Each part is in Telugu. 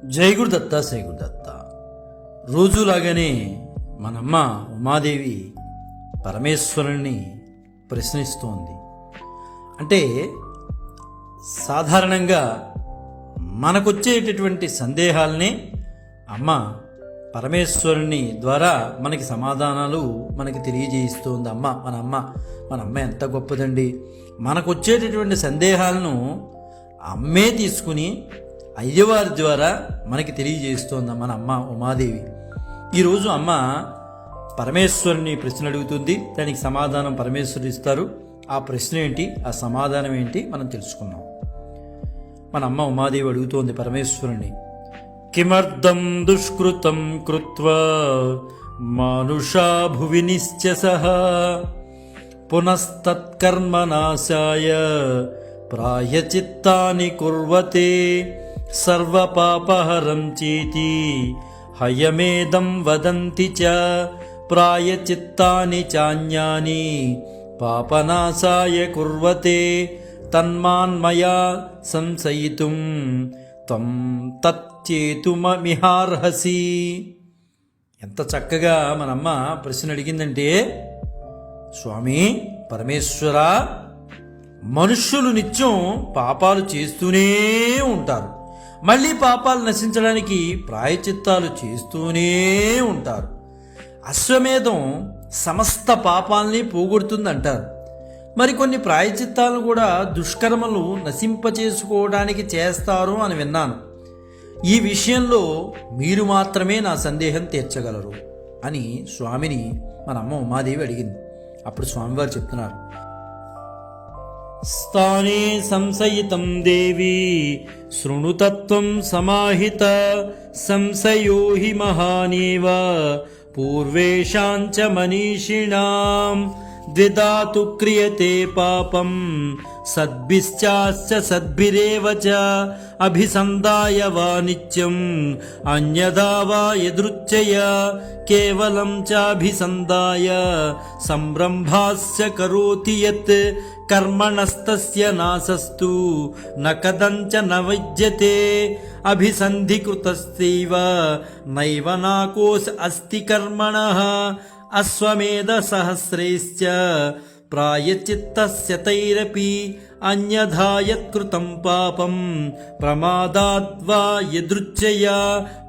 జై గురుదత్త శ్రీ గురుదత్త. రోజులాగానే మనమ్మ ఉమాదేవి పరమేశ్వరుణ్ణి ప్రశ్నిస్తోంది. అంటే సాధారణంగా మనకొచ్చేటటువంటి సందేహాలనే అమ్మ పరమేశ్వరుని ద్వారా మనకి సమాధానాలు మనకి తెలియజేస్తోంది. మన అమ్మ ఎంత గొప్పదండి. మనకొచ్చేటటువంటి సందేహాలను అమ్మే తీసుకుని అయ్యవారి ద్వారా మనకి తెలియజేస్తోంది మన అమ్మ ఉమాదేవి. ఈరోజు అమ్మ పరమేశ్వరుని ప్రశ్న అడుగుతుంది, దానికి సమాధానం పరమేశ్వరుడు ఇస్తారు. ఆ ప్రశ్న ఏంటి, ఆ సమాధానం ఏంటి మనం తెలుసుకున్నాం. మన అమ్మ ఉమాదేవి అడుగుతోంది పరమేశ్వరుని, కిమర్థం దుష్కృతం కృత్వా మానుషా భువి నిశ్చసః పునస్తత్కర్మనాశాయ ప్రాయచిత్తాని కుర్వతే సర్వపాపహరం చేతి హయమేదం వదంతి చ ప్రాయచిత్తాని చాన్యాని పాపనాశాయ కుర్వతే తన్మాన్మయా సంశయితుం త్వం తచ్చేతుమమిహార్హసి. ఎంత చక్కగా మనమ్మ ప్రశ్న అడిగిందంటే, స్వామి పరమేశ్వర, మనుష్యులు నిత్యం పాపాలు చేస్తూనే ఉంటారు, మళ్ళీ పాపాలు నశించడానికి ప్రాయచిత్తాలు చేస్తూనే ఉంటారు. అశ్వమేధం సమస్త పాపాలని పోగొడుతుందంటారు. మరికొన్ని ప్రాయచిత్తాలను కూడా దుష్కర్మలు నశింపచేసుకోవడానికి చేస్తారు అని విన్నాను. ఈ విషయంలో మీరు మాత్రమే నా సందేహం తీర్చగలరు అని స్వామిని మన అమ్మ ఉమాదేవి అడిగింది. అప్పుడు స్వామివారు చెప్తున్నారు, స్థానే సంశయితం దేవి శృణుతత్వం సమాహిత సంశయో హి మహానేవ పూర్వేషాంచ మనీషిణాం ద్విధాతు క్రియతే పాపం సద్భిశ్చాశ్చ సద్భిరేవ చ అభిసందాయ వా నిత్యం అన్యదా వా యదృచ్ఛయా కేవలం చాభిసందాయ సంరంభాస్య కరోతి యత్ కర్మణస్తస్య నాశస్తు న కదంచ న విద్యతే అభిసంధికృతస్తైవ నైవ నాకోశ అస్తి కర్మణః అశ్వమేధ సహస్రైశ్చ ప్రాయచిత్తస్య తైరపి అన్యథా యత్కృతం పాపం ప్రమాదాద్వా యదృచ్ఛయా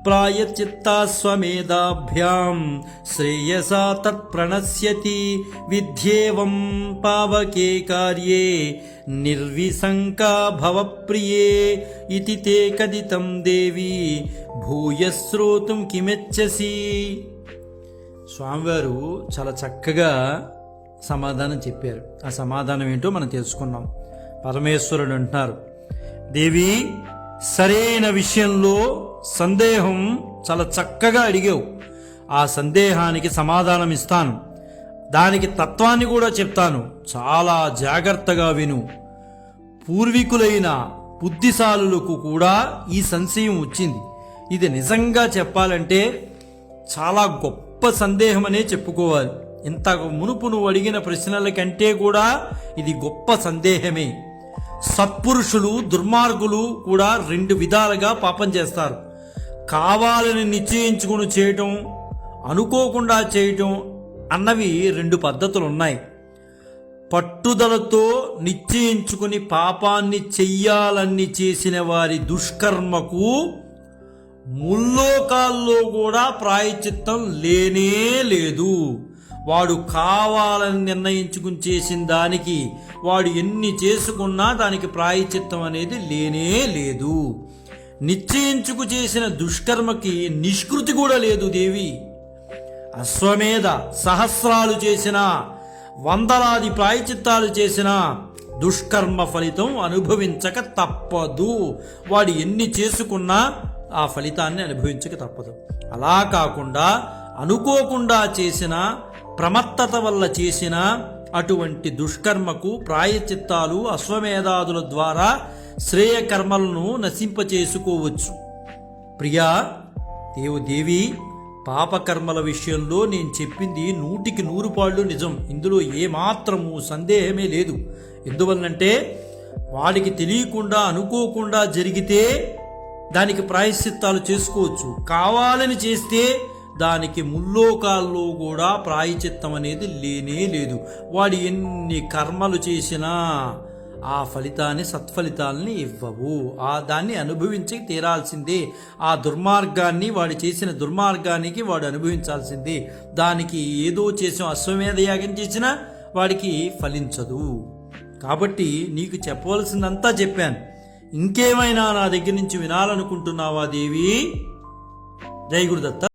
ప్రాయచిత్తాశ్వమేధాభ్యాం శ్రేయసా తత్ప్రణశ్యతి విద్యేవం పావకే కార్యే నిర్విశంకా భవప్రియే ఇతి తే కదితం దేవి భూయశ్రోతుం కిమెచ్చసి. స్వామివారు చాలా చక్కగా సమాధానం చెప్పారు. ఆ సమాధానం ఏంటో మనం తెలుసుకున్నాం. పరమేశ్వరుడు అంటున్నారు, దేవి, సరైన విషయంలో సందేహం చాలా చక్కగా అడిగావు. ఆ సందేహానికి సమాధానం ఇస్తాను, దానికి తత్వాన్ని కూడా చెప్తాను. చాలా జాగ్రత్తగా విను. పూర్వీకులైన బుద్ధిశాలులకు కూడా ఈ సంశయం వచ్చింది. ఇది నిజంగా చెప్పాలంటే చాలా గొప్ప సందేహం అనే చెప్పుకోవాలి. ఇంత మునుపు నువ్వు అడిగిన ప్రశ్నల కంటే కూడా ఇది గొప్ప సందేహమే. సత్పురుషులు దుర్మార్గులు కూడా రెండు విధాలుగా పాపం చేస్తారు. కావాలని నిశ్చయించుకుని చేయటం, అనుకోకుండా చేయటం అన్నవి రెండు పద్ధతులు ఉన్నాయి. పట్టుదలతో నిశ్చయించుకుని పాపాన్ని చెయ్యాలని చేసిన వారి దుష్కర్మకు ముల్లోకాల్లో కూడా ప్రాయచిత్తం లేనే లేదు. వాడు కావాలని నిర్ణయించుకుని చేసిన దానికి వాడు ఎన్ని చేసుకున్నా దానికి ప్రాయచిత్తం అనేది లేనే లేదు. నిశ్చయించుకు చేసిన దుష్కర్మకి నిష్కృతి కూడా లేదు దేవి. అశ్వమేధ సహస్రాలు చేసినా, వందలాది ప్రాయచిత్తాలు చేసినా దుష్కర్మ ఫలితం అనుభవించక తప్పదు. వాడు ఎన్ని చేసుకున్నా ఆ ఫలితాన్ని అనుభవించక తప్పదు. అలా కాకుండా అనుకోకుండా చేసిన, ప్రమత్తత వల్ల చేసిన అటువంటి దుష్కర్మకు ప్రాయచిత్తాలు అశ్వమేధాదుల ద్వారా శ్రేయకర్మలను నశింపచేసుకోవచ్చు. ప్రియా దేవి, పాపకర్మల విషయంలో నేను చెప్పింది 100కి 100 పాళ్ళు నిజం. ఇందులో ఏమాత్రము సందేహమే లేదు. ఎందువల్లంటే వాడికి తెలియకుండా అనుకోకుండా జరిగితే దానికి ప్రాయశ్చిత్తాలు చేసుకోవచ్చు. కావాలని చేస్తే దానికి ముల్లోకాల్లో కూడా ప్రాయశ్చిత్తం అనేది లేనే లేదు. వాడు ఎన్ని కర్మలు చేసినా ఆ ఫలితాన్ని, సత్ఫలితాలని ఇవ్వవు. దాన్ని అనుభవించి తీరాల్సిందే. ఆ దుర్మార్గాన్ని, వాడు చేసిన దుర్మార్గానికి వాడు అనుభవించాల్సిందే. దానికి ఏదో చేసిన అశ్వమేధ యాగం చేసినా వాడికి ఫలించదు. కాబట్టి నీకు చెప్పవలసిందంతా చెప్పాను. ఇంకేమైనా నా దగ్గర నుంచి వినాలనుకుంటున్నావా దేవి? జై గురుదత్త.